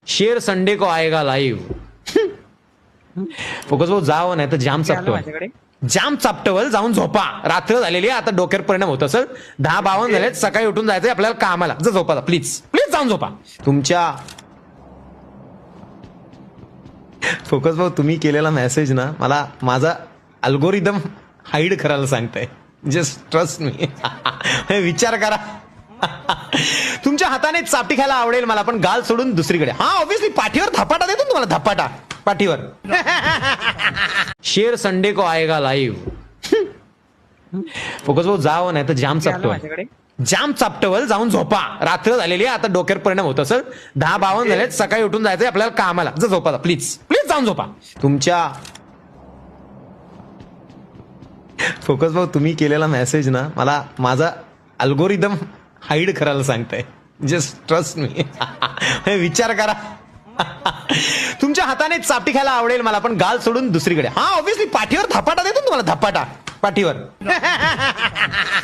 शेर Sunday को आएगा live. Focus भाऊ जावं नाही तर जाम चापटवल. माझ्याकडे जाम चापटवल जाऊन झोपा. रात्र झालेली आहे, आता डोक्यावर परिणाम होत असेल. 10:52 झालेत, सकाळी उठून जायचंय आपल्याला कामाला. जा झोपा प्लीज प्लीज जाऊन झोपा. तुमच्या फोकस भाऊ तुम्ही केलेला मेसेज ना मला माझा अल्गोरिदम हाईड करायला सांगताय. Just trust me. विचार करा. तुमच्या हाताने चापटी खायला आवडेल मला, पण गाल सोडून दुसरीकडे. हा ऑब्विसली पाठीवर धपाटा देतो तुम्हाला. धपाटा पाठीवर. शेर संडे को आएगा लाईव्ह. फोकस भाऊ जावं नाही तर जाम चापटवल. माझ्याकडे जाम चापटवल जाऊन झोपा. रात्र झालेली आहे, आता डोक्यावर परिणाम होत असेल. 10:52 झालेत, सकाळी उठून जायचंय आपल्याला कामाला. जा झोपा प्लीज प्लीज जाऊन झोपा. तुमच्या फोकस भाऊ तुम्ही केलेला मेसेज ना मला माझा अल्गोरिदम हाईड करायला सांगताय. Just trust me. विचार करा. तुमच्या हाताने चापटी खायला आवडेल मला, पण गाल सोडून दुसरीकडे. हा ऑब्विसली पाठीवर धपाटा देतो तुम्हाला. धपाटा पाठीवर.